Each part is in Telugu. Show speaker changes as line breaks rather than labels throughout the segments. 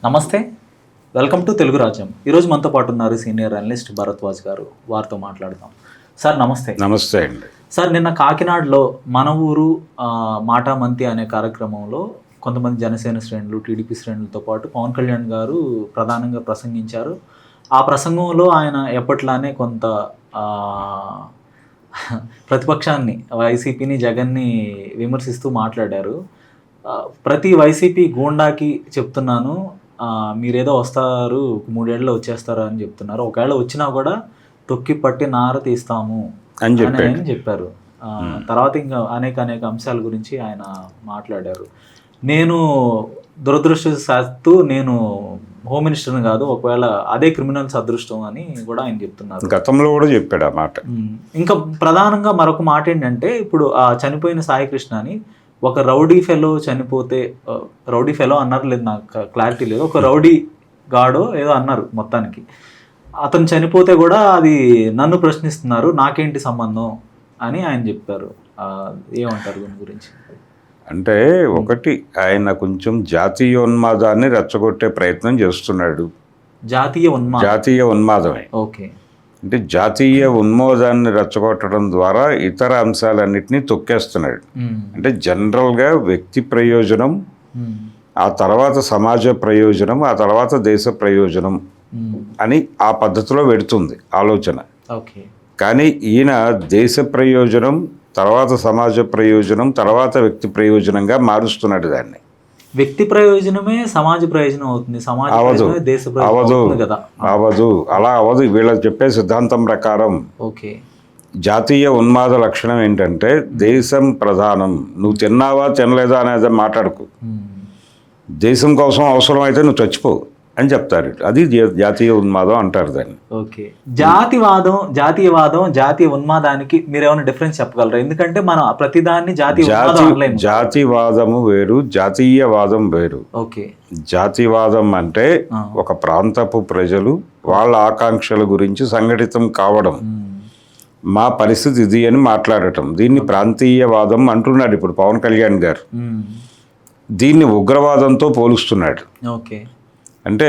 నమస్తే, వెల్కమ్ టు తెలుగు రాజ్యం. ఈరోజు మనతో పాటు ఉన్నారు సీనియర్ అనలిస్ట్ భరద్వాజ్ గారు. వారితో మాట్లాడదాం. సార్ నమస్తే.
నమస్తే అండి.
సార్, నిన్న కాకినాడలో మన ఊరు మాటామంతి అనే కార్యక్రమంలో కొంతమంది జనసేన శ్రేణులు, టీడీపీ శ్రేణులతో పాటు పవన్ కళ్యాణ్ గారు ప్రధానంగా ప్రసంగించారు. ఆ ప్రసంగంలో ఆయన ఎప్పట్లానే కొంత ప్రతిపక్షాన్ని, వైసీపీని, జగన్ని విమర్శిస్తూ మాట్లాడారు. ప్రతి వైసీపీ గూండాకి చెప్తున్నాను, మీరేదో వస్తారు, 3 ఏళ్ళలో వచ్చేస్తారు అని చెప్తున్నారు. ఒకవేళ వచ్చినా కూడా తొక్కి పట్టి నార తీస్తాము అని చెప్పారు. తర్వాత ఇంకా అనేక అంశాల గురించి ఆయన మాట్లాడారు. నేను దురదృష్టవశాత్తు నేను హోమ్ మినిస్టర్ని కాదు, ఒకవేళ అదే క్రిమినల్స్ అదృష్టం అని కూడా ఆయన చెప్తున్నారు.
గతంలో కూడా చెప్పాడు ఆ మాట.
ఇంకా ప్రధానంగా మరొక మాట ఏంటంటే, ఇప్పుడు ఆ చనిపోయిన సాయికృష్ణ అని ఒక రౌడీ ఫెలో చనిపోతే, రౌడీ ఫెలో అన్నారు, లేదు నాకు క్లారిటీ లేదు, ఒక రౌడీ గాడో ఏదో అన్నారు మొత్తానికి, అతను చనిపోతే కూడా అది నన్ను ప్రశ్నిస్తున్నారు, నాకేంటి సంబంధం అని ఆయన చెప్పారు. ఏమంటారు దీని గురించి?
అంటే ఒకటి, ఆయన కొంచెం జాతీయోన్మాదాన్ని రెచ్చగొట్టే ప్రయత్నం చేస్తున్నాడు. జాతీయ ఉన్మాదమే.
ఓకే.
అంటే జాతీయ ఉన్మాదాన్ని రెచ్చగొట్టడం ద్వారా ఇతర అంశాలన్నింటినీ తొక్కేస్తున్నాడు. అంటే జనరల్గా వ్యక్తి ప్రయోజనం, ఆ తర్వాత సమాజ ప్రయోజనం, ఆ తర్వాత దేశ ప్రయోజనం అని ఆ పద్ధతిలో పెడుతుంది ఆలోచన. కానీ ఈయన దేశ ప్రయోజనం, తర్వాత సమాజ ప్రయోజనం, తర్వాత వ్యక్తి ప్రయోజనంగా మారుస్తున్నాడు దాన్ని.
వ్యక్తి ప్రయోజనమే సమాజ ప్రయోజనం అవుతుంది,
అవదు, అలా అవదు. వీళ్ళకి చెప్పే సిద్ధాంతం ప్రకారం జాతీయ ఉన్మాద లక్షణం ఏంటంటే, దేశం ప్రధానం, నువ్వు తిన్నావా తినలేదా అనేది మాట్లాడుకు, దేశం కోసం అవసరం అయితే నువ్వు చచ్చిపో అని చెప్తారు. అది జాతీయ ఉన్మాదం అంటారు దాన్ని.
ఓకే. జాతీయవాదం జాతీయ ఉన్మాదానికి మీరు ఏమైనా డిఫరెన్స్ చెప్పగలరా? ఎందుకంటే మనం ప్రతిదాన్ని జాతీయవాదము వేరు, జాతీయవాదం వేరు. ఓకే.
జాతీయవాదం అంటే ఒక ప్రాంతపు ప్రజలు వాళ్ళ ఆకాంక్షల గురించి సంఘటితం కావడం, మా పరిస్థితి ఇది అని మాట్లాడటం, దీన్ని ప్రాంతీయవాదం అంటున్నాడు ఇప్పుడు పవన్ కళ్యాణ్ గారు. దీన్ని ఉగ్రవాదంతో పోలుస్తున్నాడు.
ఓకే.
అంటే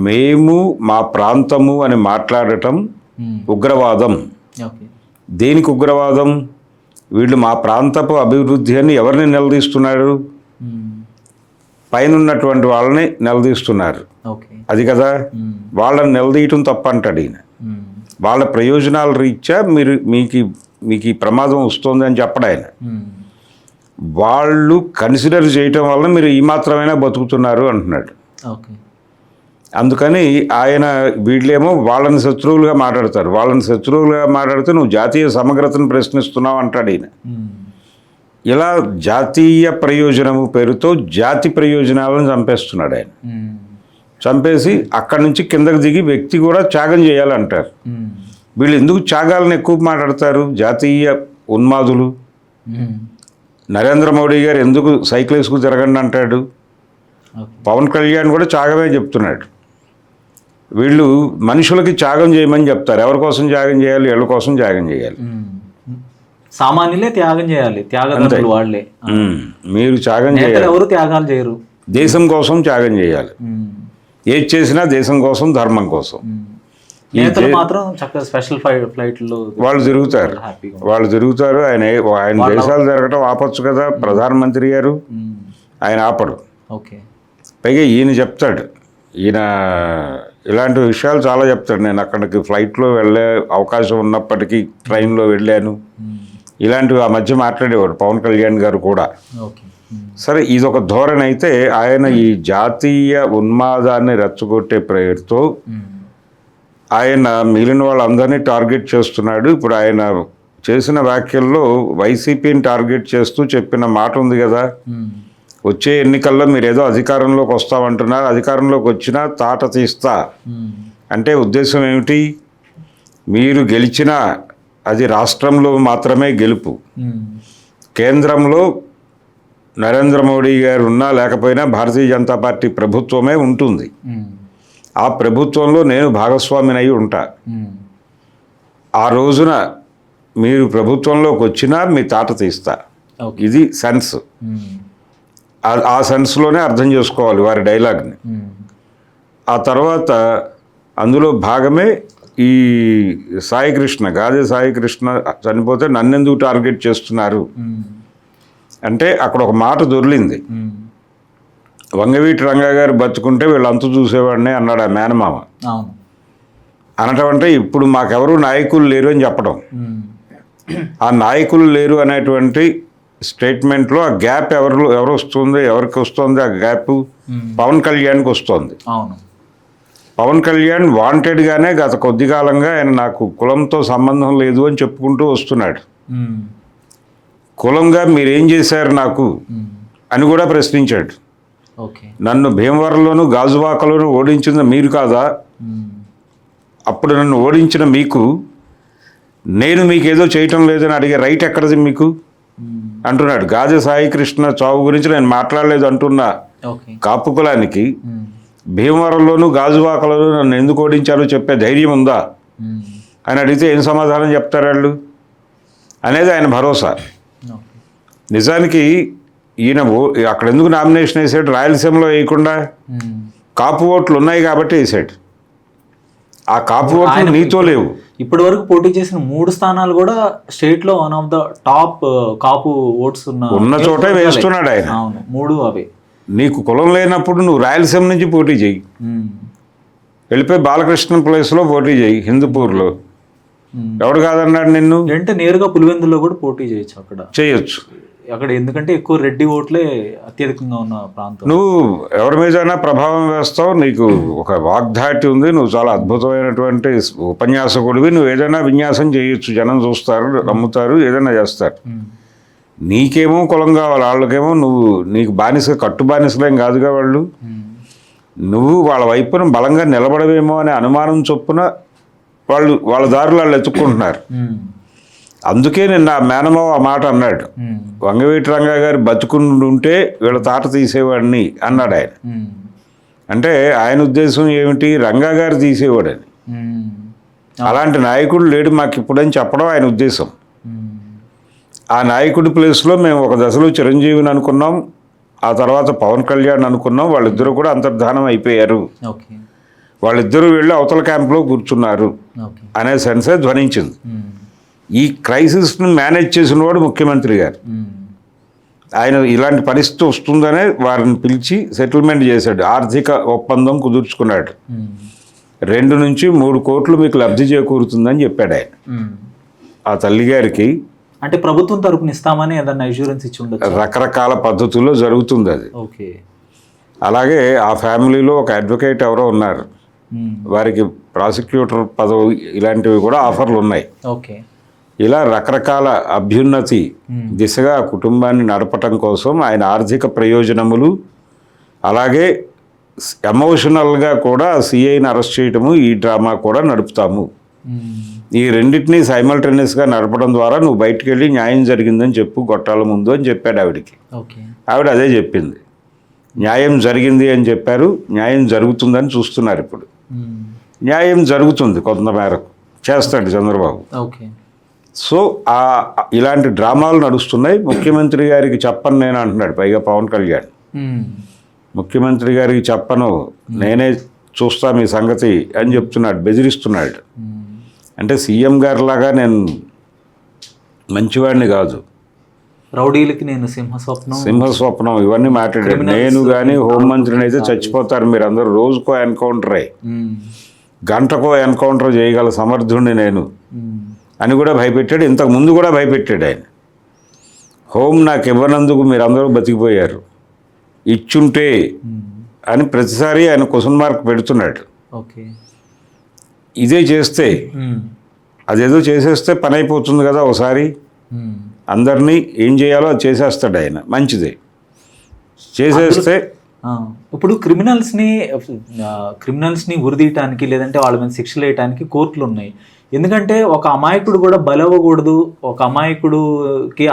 మేము మా ప్రాంతము అని మాట్లాడటం ఉగ్రవాదం. దేనికి ఉగ్రవాదం? వీళ్ళు మా ప్రాంతపు అభివృద్ధి అని ఎవరిని నిలదీస్తున్నారు? పైన ఉన్నటువంటి వాళ్ళని నిలదీస్తున్నారు. అది కదా, వాళ్ళని నిలదీయటం తప్పంటాడు ఈయన. వాళ్ళ ప్రయోజనాల రీత్యా మీకు ఈ ప్రమాదం వస్తుంది అని చెప్పడు ఆయన. వాళ్ళు కన్సిడర్ చేయటం వల్ల మీరు ఈ మాత్రమైనా బతుకుతున్నారు అంటున్నాడు. అందుకని ఆయన, వీళ్ళేమో వాళ్ళని శత్రువులుగా మాట్లాడతారు. వాళ్ళని శత్రువులుగా మాట్లాడితే నువ్వు జాతీయ సమగ్రతను ప్రశ్నిస్తున్నావు అంటాడు ఈయన. ఇలా జాతీయ ప్రయోజనము పేరుతో జాతి ప్రయోజనాలను చంపేస్తున్నాడు ఆయన. చంపేసి అక్కడి నుంచి కిందకు దిగి వ్యక్తి కూడా త్యాగం చేయాలంటారు. వీళ్ళు ఎందుకు త్యాగాలను ఎక్కువ మాట్లాడతారు? జాతీయ ఉన్మాదులు. నరేంద్ర మోడీ గారు ఎందుకు సైకిల్ వేసుకు తిరగండి అంటాడు? పవన్ కళ్యాణ్ కూడా త్యాగమే చెప్తున్నాడు. వీళ్ళు మనుషులకి త్యాగం చేయమని చెప్తారు. ఎవరి కోసం త్యాగం చేయాలి? వీళ్ళ కోసం త్యాగం చేయాలి.
సామాన్యులే త్యాగం చేయాలి, త్యాగదనులు వాళ్ళే.
మీరు త్యాగం చేయాలి,
ఎవరు త్యాగాలు చేయరు.
దేశం కోసం త్యాగం చేయాలి. ఏది చేసినా దేశం కోసం, ధర్మం కోసం.
మాత్రం చక్కగా స్పెషల్ ఫ్లైట్లో
వాళ్ళు తిరుగుతారు. ఆయన దేశాలు జరగటం ఆపచ్చు కదా, ప్రధానమంత్రి గారు. ఆయన ఆపడు.
ఓకే.
పైగా ఈయన చెప్తాడు, ఈయన ఇలాంటి విషయాలు చాలా చెప్తాడు. నేను అక్కడికి ఫ్లైట్లో వెళ్ళే అవకాశం ఉన్నప్పటికీ ట్రైన్లో వెళ్ళాను, ఇలాంటివి ఆ మధ్య మాట్లాడేవాడు పవన్ కళ్యాణ్ గారు కూడా. సరే, ఇదొక ధోరణి అయితే, ఆయన ఈ జాతీయ ఉన్మాదాన్ని రెచ్చగొట్టే పేరుతో ఆయన మిగిలిన వాళ్ళందరినీ టార్గెట్ చేస్తున్నాడు. ఇప్పుడు ఆయన చేసిన వ్యాఖ్యల్లో వైసీపీని టార్గెట్ చేస్తూ చెప్పిన మాట ఉంది కదా, వచ్చే ఎన్నికల్లో మీరు ఏదో అధికారంలోకి వస్తామంటున్నారు, అధికారంలోకి వచ్చినా తాట తీస్తా అంటే ఉద్దేశం ఏమిటి? మీరు గెలిచినా అది రాష్ట్రంలో మాత్రమే గెలుపు, కేంద్రంలో నరేంద్ర మోడీ గారు ఉన్నా లేకపోయినా భారతీయ జనతా పార్టీ ప్రభుత్వమే ఉంటుంది. ఆ ప్రభుత్వంలో నేను భాగస్వామిని అయి ఉంటా. ఆ రోజున మీరు ప్రభుత్వంలోకి వచ్చినా మీ తాట తీస్తా. ఇది సెన్స్. ఆ సెన్స్లోనే అర్థం చేసుకోవాలి వారి డైలాగ్ని. ఆ తర్వాత అందులో భాగమే ఈ సాయికృష్ణ, గాదే సాయికృష్ణ చనిపోతే నన్నెందుకు టార్గెట్ చేస్తున్నారు అంటే అక్కడ ఒక మాట దొర్లింది. వంగవీటి రంగా గారు బతుకుంటే వీళ్ళంతా చూసేవాడిని అన్నాడు ఆ మేనమామ. అనటం అంటే ఇప్పుడు మాకెవరు నాయకులు లేరు అని చెప్పడం. ఆ నాయకులు లేరు అనేటువంటి స్టేట్మెంట్లో ఆ గ్యాప్ ఎవరు వస్తుంది, ఎవరికి వస్తుంది ఆ గ్యాప్? పవన్ కళ్యాణ్కి వస్తుంది. పవన్ కళ్యాణ్ వాంటెడ్గానే గత కొద్ది కాలంగా ఆయన నాకు కులంతో సంబంధం లేదు అని చెప్పుకుంటూ వస్తున్నాడు. కులంగా మీరేం చేశారు నాకు అని కూడా ప్రశ్నించాడు. నన్ను భీమవరంలోను గాజువాకలోను ఓడించింది మీరు కాదా? అప్పుడు నన్ను ఓడించిన మీకు నేను మీకేదో చేయటం లేదని అడిగే రైట్ ఎక్కడది మీకు అంటున్నాడు. గాజే సాయికృష్ణ చావు గురించి నేను మాట్లాడలేదు అంటున్నా కాపు కులానికి భీమవరంలోను గాజువాకలోను నన్ను ఎందుకు ఓడించారో చెప్పే ధైర్యం ఉందా అని అడిగితే ఏం సమాధానం చెప్తారు వాళ్ళు అనేది ఆయన భరోసా. నిజానికి ఈయన అక్కడ ఎందుకు నామినేషన్ వేసాడు? రాయలసీమలో వేయకుండా కాపు ఓట్లు ఉన్నాయి కాబట్టి వేసాడు. ఆ కాపు ఓట్లు నీతో లేవు.
ఇప్పటి వరకు పోటీ చేసిన 3 స్థానాలు కూడా స్టేట్ లో one of the top Kapu votes ఉన్న
చోటే వేస్తున్నాడు ఆయన.
3 అవే.
నీకు కులం లేనప్పుడు నువ్వు రాయలసీమ నుంచి పోటీ చేయి, వెళ్ళిపోయి బాలకృష్ణ ప్లేస్లో పోటీ చేయి హిందూపూర్లో. ఎవడు కాదన్నాడు నిన్ను?
అంటే నేరుగా పులివెందులో కూడా పోటీ చేయొచ్చు. అక్కడ
చేయొచ్చు
అక్కడ, ఎందుకంటే ఎక్కువ రెడ్డి ఓట్లే అత్యధికంగా ఉన్న ప్రాంతం.
నువ్వు ఎవరి మీదైనా ప్రభావం వేస్తావు, నీకు ఒక వాగ్ధాటి ఉంది, నువ్వు చాలా అద్భుతమైనటువంటి ఉపన్యాసకుడివి, నువ్వు ఏదైనా విన్యాసం చేయొచ్చు, జనం చూస్తారు, నమ్ముతారు, ఏదైనా చేస్తారు. నీకేమో కులం కావాలి, వాళ్ళకేమో నీకు బానిస, కట్టు బానిసలేం కాదుగా వాళ్ళు. నువ్వు వాళ్ళ వైపున బలంగా నిలబడవేమో అనే అనుమానం చొప్పున వాళ్ళ దారులు వాళ్ళు ఎత్తుక్కుంటున్నారు. అందుకే నిన్న మేనమావ ఆ మాట అన్నాడు. వంగవీటి రంగా గారు బతుకుంటే వీళ్ళ తాట తీసేవాడిని అన్నాడు ఆయన. అంటే ఆయన ఉద్దేశం ఏమిటి? రంగా గారు తీసేవాడని. అలాంటి నాయకుడు లేడు మాకు ఇప్పుడని చెప్పడం ఆయన ఉద్దేశం. ఆ నాయకుడి ప్లేస్లో మేము ఒక దశలో చిరంజీవిని అనుకున్నాం, ఆ తర్వాత పవన్ కళ్యాణ్ అనుకున్నాం. వాళ్ళిద్దరూ కూడా అంతర్ధానం అయిపోయారు, వాళ్ళిద్దరూ వెళ్ళి అవతల క్యాంప్లో కూర్చున్నారు అనే సెన్సే ధ్వనించింది. ఈ క్రైసిస్ని మేనేజ్ చేసిన వాడు ముఖ్యమంత్రి గారు. ఆయన ఇలాంటి పరిస్థితి వస్తుందనే వారిని పిలిచి సెటిల్మెంట్ చేశాడు, ఆర్థిక ఒప్పందం కుదుర్చుకున్నాడు. 2 నుంచి 3 కోట్లు మీకు లబ్ధి చేకూరుతుందని చెప్పాడు ఆయన. ఆ తల్లిగారికి
అంటే ప్రభుత్వం తరపున ఇస్తామని ఏదన్నా ఇన్సూరెన్స్ ఇచ్చి ఉండొచ్చు.
రకరకాల పద్ధతుల్లో జరుగుతుంది అది. అలాగే ఆ ఫ్యామిలీలో ఒక అడ్వకేట్ ఎవరో ఉన్నారు, వారికి ప్రాసిక్యూటర్ పదవి ఇలాంటివి కూడా ఆఫర్లు ఉన్నాయి. ఇలా రకరకాల అభ్యున్నతి దిశగా కుటుంబాన్ని నడపటం కోసం ఆయన ఆర్థిక ప్రయోజనములు, అలాగే ఎమోషనల్గా కూడా సిఐని అరెస్ట్ చేయటము, ఈ డ్రామా కూడా నడుపుతాము. ఈ రెండింటినీ సైమల్టేనియస్గా నడపడం ద్వారా నువ్వు బయటికి వెళ్ళి న్యాయం జరిగిందని చెప్పు గొట్టాల ముందు అని చెప్పాడు ఆవిడికి. ఆవిడ అదే చెప్పింది. న్యాయం జరిగింది అని చెప్పారు, న్యాయం జరుగుతుందని చూస్తున్నారు. ఇప్పుడు న్యాయం జరుగుతుంది, కొంతమేరకు చేస్తాడు చంద్రబాబు. సో ఇలాంటి డ్రామాలు నడుస్తున్నాయి. ముఖ్యమంత్రి గారికి చెప్పను నేను అంటున్నాడు, పైగా పవన్ కళ్యాణ్. ముఖ్యమంత్రి గారికి చెప్పను, నేనే చూస్తా మీ సంగతి అని చెప్తున్నాడు, బెదిరిస్తున్నాడు. అంటే సీఎం గారిలాగా నేను మంచివాడిని కాదు,
రౌడీలకి నేను
సింహస్వప్నం ఇవన్నీ మాట్లాడాడు. నేను కానీ హోంమంత్రిని అయితే చచ్చిపోతారు మీరు అందరూ, రోజుకో ఎన్కౌంటరే, గంటకో ఎన్కౌంటర్ చేయగల సమర్థుడిని నేను అని కూడా భయపెట్టాడు. ఇంతకు ముందు కూడా భయపెట్టాడు ఆయన. హోం నాకు ఇవ్వనందుకు మీరందరూ బతికిపోయారు, ఇచ్చుంటే అని ప్రతిసారి ఆయన క్వశ్చన్ మార్క్ పెడుతున్నాడు. ఇదే చేస్తే అదేదో చేసేస్తే పని అయిపోతుంది కదా ఒకసారి. అందరినీ ఏం చేయాలో అది చేసేస్తాడు ఆయన, మంచిదే చేసేస్తే.
ఇప్పుడు క్రిమినల్స్ని ఉరిదీయటానికి లేదంటే వాళ్ళ మీద శిక్షలు వేయటానికి కోర్టులు ఉన్నాయి. ఎందుకంటే ఒక అమాయకుడు కూడా బలవ్వకూడదు, ఒక అమాయకుడికి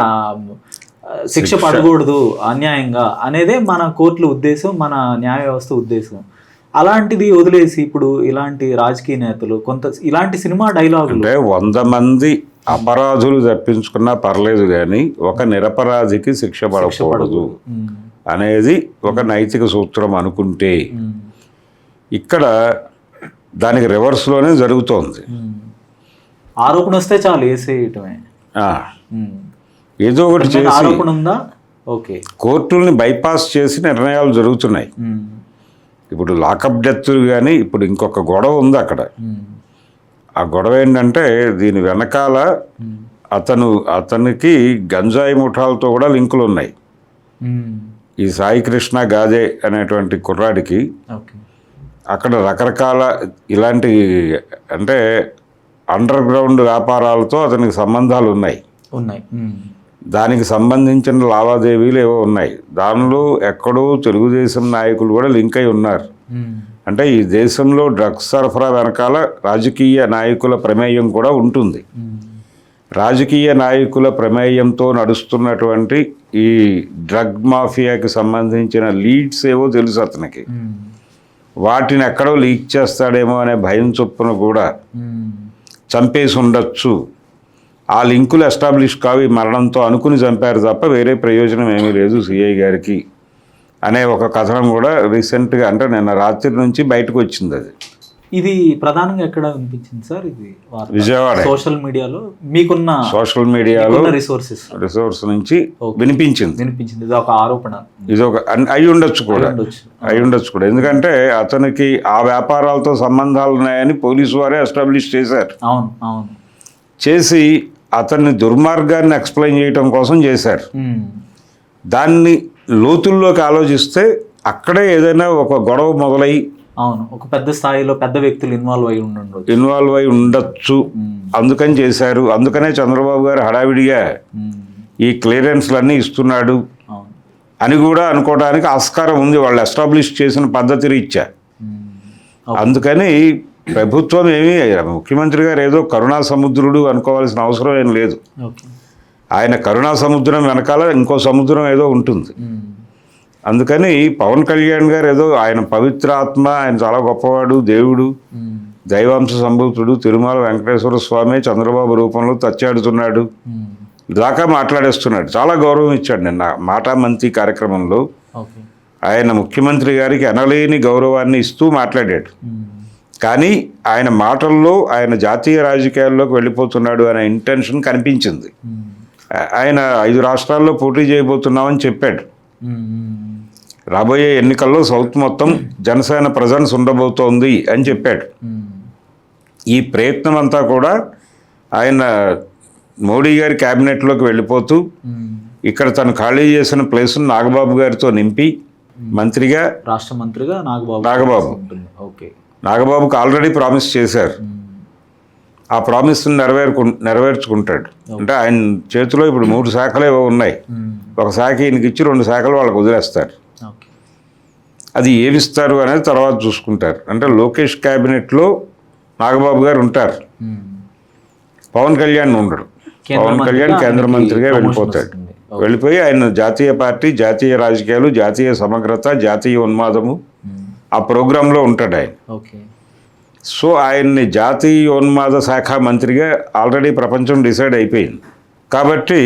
శిక్ష పడకూడదు అన్యాయంగా అనేదే మన కోర్టుల ఉద్దేశం, మన న్యాయ వ్యవస్థ ఉద్దేశం. అలాంటిది వదిలేసి ఇప్పుడు ఇలాంటి రాజకీయ నేతలు ఇలాంటి సినిమా డైలాగులు,
అంటే 100 మంది అపరాధులు తప్పించుకున్నా పర్లేదు కానీ ఒక నిరపరాధికి శిక్ష పడకూడదు అనేది ఒక నైతిక సూత్రం అనుకుంటే
ఉమ్,
ఇక్కడ దానికి రివర్స్లోనే జరుగుతోంది.
ఉమ్. ఆరోపణ వస్తే చాలు వేసేయటమే.
ఆ,
ఉమ్.
ఏదో ఒకటి
ఏమైనా
చేసి
ఆరోపణ ఉందా? ఓకే.
కోర్టుల్ని బైపాస్ చేసి నిర్ణయాలు జరుగుతున్నాయి.
ఉమ్,
ఇప్పుడు లాకప్ డెత్ కానీ ఇప్పుడు ఇంకొక గొడవ ఉంది అక్కడ.
ఉమ్,
ఆ గొడవ ఏంటంటే దీని వెనకాల
ఉమ్,
అతనికి గంజాయి ముఠాలతో కూడా లింకులు ఉన్నాయి.
ఉమ్.
ఈ సాయి కృష్ణ గాదే అనేటువంటి కుర్రాడికి
ఓకే.
అక్కడ రకరకాల ఇలాంటి అంటే అండర్ గ్రౌండ్ వ్యాపారాలతో అతనికి సంబంధాలు ఉన్నాయి.
ఉన్నాయి. ఉమ్,
దానికి సంబంధించిన లావాదేవీలు ఏవో ఉన్నాయి. దానిలో ఎక్కడో తెలుగుదేశం నాయకులు కూడా లింక్ అయి ఉన్నారు.
ఉమ్,
అంటే ఈ దేశంలో డ్రగ్స్ సరఫరా వెనకాల రాజకీయ నాయకుల ప్రమేయం కూడా ఉంటుంది.
ఉమ్,
రాజకీయ నాయకుల ప్రమేయంతో నడుస్తున్నటువంటి ఈ డ్రగ్ మాఫియాకి సంబంధించిన లీడ్స్ ఏవో తెలుసు అతనికి.
ఉమ్,
వాటిని ఎక్కడో లీక్ చేస్తాడేమో అనే భయం చొప్పున కూడా
ఉమ్.
చంపేసి ఉండొచ్చు. ఆ లింకులు ఎస్టాబ్లిష్ కావి మరణంతో అనుకుని చంపారు తప్ప వేరే ప్రయోజనం ఏమీ లేదు సిఐ గారికి అనే ఒక కథనం కూడా రీసెంట్గా అంటే నిన్న రాత్రి నుంచి బయటకు వచ్చింది. అది
ఇది ప్రధానంగా ఎక్కడ వినిపించింది సార్? ఇది
విజయవాడ
సోషల్ మీడియాలో మీకున్న
సోషల్ మీడియాలో రిసోర్స్ నుంచి వినిపించింది.
ఇది ఒక ఆరోపణ.
ఇది ఒక అయి ఉండొచ్చు కూడా. ఎందుకంటే అతనికి ఆ వ్యాపారాలతో సంబంధాలు ఉన్నాయని పోలీసు వారే ఎస్టాబ్లిష్ చేశారు.
అవును, అవును.
చేసి అతన్ని దుర్మార్గాన్ని ఎక్స్ప్లెయిన్ చేయటం కోసం చేశారు.
ఉమ్,
దాన్ని లోతుల్లోకి ఆలోచిస్తే అక్కడే ఏదైనా ఒక గొడవ మొదలై
అవును, ఒక పెద్ద స్థాయిలో పెద్ద వ్యక్తులు ఇన్వాల్వ్ అయి
ఉండొచ్చు. అందుకని చేశారు. అందుకనే చంద్రబాబు గారు హడావిడిగా ఈ క్లియరెన్స్లన్నీ ఇస్తున్నాడు
అవును.
అని కూడా అనుకోవడానికి ఆస్కారం ఉంది వాళ్ళు ఎస్టాబ్లిష్ చేసిన పద్ధతి రీత్యా. అందుకని ప్రభుత్వం ఏమీ ముఖ్యమంత్రి గారు ఏదో కరుణా సముద్రుడు అనుకోవాల్సిన అవసరం ఏం లేదు.
ఓకే.
ఆయన కరుణా సముద్రం వెనకాల ఇంకో సముద్రం ఏదో ఉంటుంది. అందుకని పవన్ కళ్యాణ్ గారు ఏదో ఆయన పవిత్ర ఆత్మ, ఆయన చాలా గొప్పవాడు, దేవుడు, దైవాంశ సంభూతుడు, తిరుమల వెంకటేశ్వర స్వామి చంద్రబాబు రూపంలో తచ్చాడుతున్నాడు దాకా మాట్లాడేస్తున్నాడు. చాలా గౌరవం ఇచ్చాడు. నిన్న మాటామంతి కార్యక్రమంలో ఆయన ముఖ్యమంత్రి గారికి ఎనలేని గౌరవాన్ని ఇస్తూ మాట్లాడాడు. కానీ ఆయన మాటల్లో ఆయన జాతీయ రాజకీయాల్లోకి వెళ్ళిపోతున్నాడు అనే ఇంటెన్షన్ కనిపించింది. ఆయన 5 రాష్ట్రాల్లో పోటీ చేయబోతున్నామని చెప్పాడు. రాబోయే ఎన్నికల్లో సౌత్ మొత్తం జనసేన ప్రజెన్స్ ఉండబోతోంది అని చెప్పాడు. ఈ ప్రయత్నం అంతా కూడా ఆయన మోడీ గారి క్యాబినెట్లోకి వెళ్ళిపోతూ ఇక్కడ తను ఖాళీ చేసిన ప్లేస్ను నాగబాబు గారితో నింపి మంత్రిగా,
రాష్ట్ర మంత్రిగా
నాగబాబుకు ఆల్రెడీ ప్రామిస్ చేశారు. ఆ ప్రామిస్ని నెరవేర్చుకుంటాడు. అంటే ఆయన చేతిలో ఇప్పుడు 3 శాఖలు ఏవో ఉన్నాయి. ఒక శాఖ ఈయనకి ఇచ్చి 2 శాఖలు వాళ్ళకి వదిలేస్తారు. అది ఏమిస్తారు అనేది తర్వాత చూసుకుంటారు. అంటే లోకేష్ క్యాబినెట్లో నాగబాబు గారు ఉంటారు, పవన్ కళ్యాణ్ ఉండడు. పవన్ కళ్యాణ్ కేంద్ర మంత్రిగా వెళ్ళిపోతాడు. వెళ్ళిపోయి ఆయన జాతీయ పార్టీ, జాతీయ రాజకీయాలు, జాతీయ సమగ్రత, జాతీయ ఉన్మాదము ఆ ప్రోగ్రాంలో ఉంటాడు ఆయన. సో ఆయన్ని జాతీయోన్మాద శాఖ మంత్రిగా ఆల్రెడీ ప్రపంచం డిసైడ్ అయిపోయింది. కాబట్టి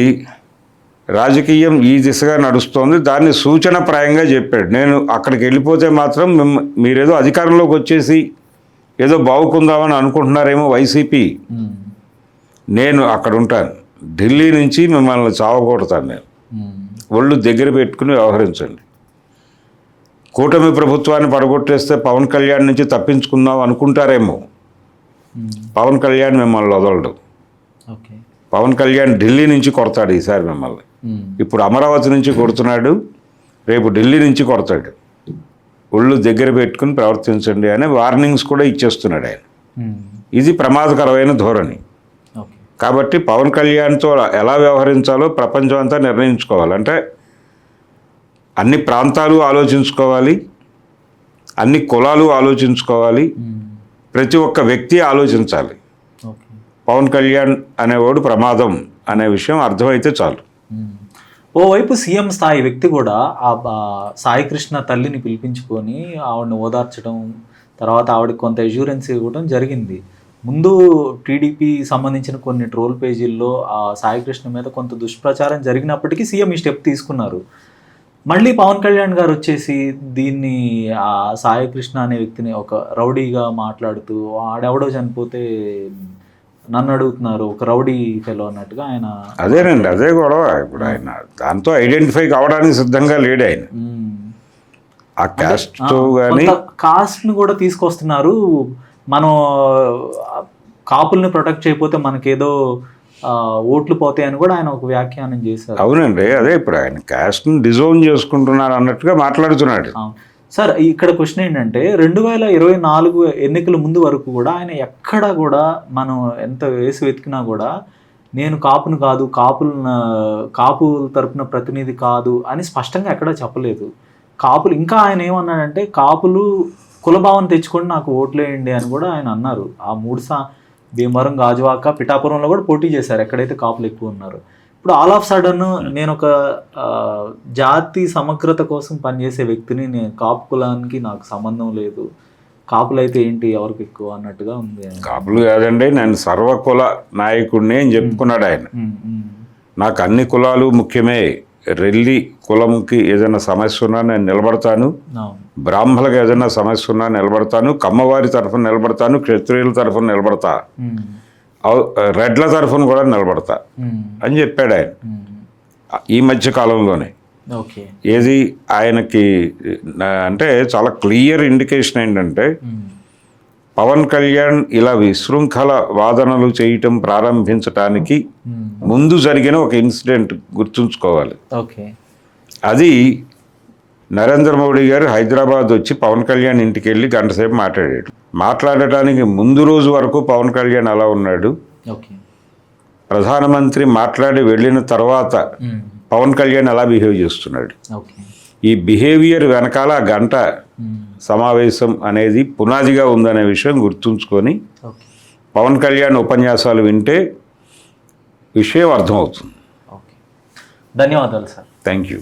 రాజకీయం ఈ దిశగా నడుస్తోంది. దాన్ని సూచనప్రాయంగా చెప్పాడు. నేను అక్కడికి వెళ్ళిపోతే మాత్రం మీరేదో అధికారంలోకి వచ్చేసి ఏదో బాగుకుందామని అనుకుంటున్నారేమో వైసీపీ. నేను అక్కడ ఉంటాను, ఢిల్లీ నుంచి మిమ్మల్ని చావగొడతాను. నేను ఒళ్ళు దగ్గర పెట్టుకుని వ్యవహరించండి. కూటమి ప్రభుత్వాన్ని పడగొట్టేస్తే పవన్ కళ్యాణ్ నుంచి తప్పించుకుందాం అనుకుంటారేమో. పవన్ కళ్యాణ్ మిమ్మల్ని వదలడు. పవన్ కళ్యాణ్ ఢిల్లీ నుంచి కొడతాడు ఈసారి మిమ్మల్ని. ఇప్పుడు అమరావతి నుంచి కొడుతున్నాడు, రేపు ఢిల్లీ నుంచి కొడతాడు. ఒళ్ళు దగ్గర పెట్టుకుని ప్రవర్తించండి అనే వార్నింగ్స్ కూడా ఇచ్చేస్తున్నాడు ఆయన. ఇది ప్రమాదకరమైన ధోరణి. కాబట్టి పవన్ కళ్యాణ్తో ఎలా వ్యవహరించాలో ప్రపంచం అంతా నిర్ణయించుకోవాలి. అంటే అన్ని ప్రాంతాలు ఆలోచించుకోవాలి, అన్ని కులాలు ఆలోచించుకోవాలి, ప్రతి ఒక్క వ్యక్తి ఆలోచించాలి. పవన్ కళ్యాణ్ అనేవాడు ప్రమాదం అనే విషయం అర్థమైతే చాలు.
ఓవైపు సీఎం స్థాయి వ్యక్తి కూడా ఆ సాయి కృష్ణ తల్లిని పిలిపించుకొని ఆవిడని ఓదార్చడం, తర్వాత ఆవిడకి కొంత ఎష్యూరెన్స్ ఇవ్వడం జరిగింది. ముందు టీడీపీ సంబంధించిన కొన్ని ట్రోల్ పేజీల్లో ఆ సాయి కృష్ణ మీద కొంత దుష్ప్రచారం జరిగినప్పటికీ సీఎం ఈ స్టెప్ తీసుకున్నారు. మళ్ళీ పవన్ కళ్యాణ్ గారు వచ్చేసి దీన్ని ఆ సాయి కృష్ణ అనే వ్యక్తిని ఒక రౌడీగా మాట్లాడుతూ ఆడెవడో చనిపోతే నన్ను అడుగుతున్నారు ఒక రౌడీ ఫెలో అన్నట్టుగా ఆయన
అదేనండి, అదే గొడవ. ఇప్పుడు ఆయన దాంతో ఐడెంటిఫై కావడానికి సిద్ధంగా లేడు ఆయన. ఆ క్యాస్ట్తో కానీ
కాస్ట్ని కూడా తీసుకొస్తున్నారు. మనం కాపుల్ని ప్రొటెక్ట్ చేయకపోతే మనకేదో ఓట్లు పోతాయని కూడా ఆయన ఒక వ్యాఖ్యానం చేశారు.
అవునండి, అదే ఇప్పుడు ఆయన క్యాస్ట్ని డిజోన్ చేసుకుంటున్నారు అన్నట్టుగా మాట్లాడుతున్నాడు.
సార్ ఇక్కడ క్వశ్చన్ ఏంటంటే 2024 ఎన్నికల ముందు వరకు కూడా ఆయన ఎక్కడా కూడా మనం ఎంత వేసి వెతికినా కూడా నేను కాపును కాదు, కాపుల తరపున ప్రతినిధి కాదు అని స్పష్టంగా ఎక్కడా చెప్పలేదు. కాపులు ఇంకా ఆయన ఏమన్నాడంటే కాపులు కులభావం తెచ్చుకొని నాకు ఓట్లేయండి అని కూడా ఆయన అన్నారు. ఆ భీమవరం, గాజువాక, పిఠాపురంలో కూడా పోటీ చేశారు ఎక్కడైతే కాపులు ఎక్కువ ఉన్నారు. ఇప్పుడు ఆల్ ఆఫ్ సడన్ నేను ఒక జాతి సమగ్రత కోసం పనిచేసే వ్యక్తిని, నేను కాపు కులానికి నాకు సంబంధం లేదు, కాపులు అయితే ఏంటి ఎవరికి ఎక్కువ అన్నట్టుగా ఉంది.
కాపులు కాదండి, నేను సర్వకుల నాయకుడిని అని చెప్పుకున్నాడు ఆయన. నాకు అన్ని కులాలు ముఖ్యమే, రెల్లి కులంకి ఏదైనా సమస్య ఉన్నా నేను నిలబడతాను, బ్రాహ్మణులకు ఏదైనా సమస్య ఉన్నా నిలబడతాను, కమ్మవారి తరఫున నిలబడతాను, క్షత్రియుల తరఫున నిలబడతా, రెడ్ల తరఫున కూడా నిలబడతా అని చెప్పాడు ఆయన ఈ మధ్య కాలంలోనే. ఏది ఆయనకి అంటే చాలా క్లియర్ ఇండికేషన్ ఏంటంటే పవన్ కళ్యాణ్ ఇలా విశృంఖల వాదనలు చేయటం ప్రారంభించటానికి ముందు జరిగిన ఒక ఇన్సిడెంట్ గుర్తుంచుకోవాలి. అది నరేంద్ర మోడీ గారు హైదరాబాద్ వచ్చి పవన్ కళ్యాణ్ ఇంటికి వెళ్ళి గంటసేపు మాట్లాడాడు. మాట్లాడటానికి ముందు రోజు వరకు పవన్ కళ్యాణ్ అలా ఉన్నాడు. ప్రధానమంత్రి మాట్లాడి వెళ్ళిన తర్వాత పవన్ కళ్యాణ్ అలా బిహేవ్ చేస్తున్నాడు. ఈ బిహేవియర్ వెనకాల గంట సమావేశం అనేది పునాదిగా ఉందనే విషయం గుర్తుంచుకొని పవన్ కళ్యాణ్ ఉపన్యాసాలు వింటే విషయం అర్థమవుతుంది.
ధన్యవాదాలు సార్.
Thank you.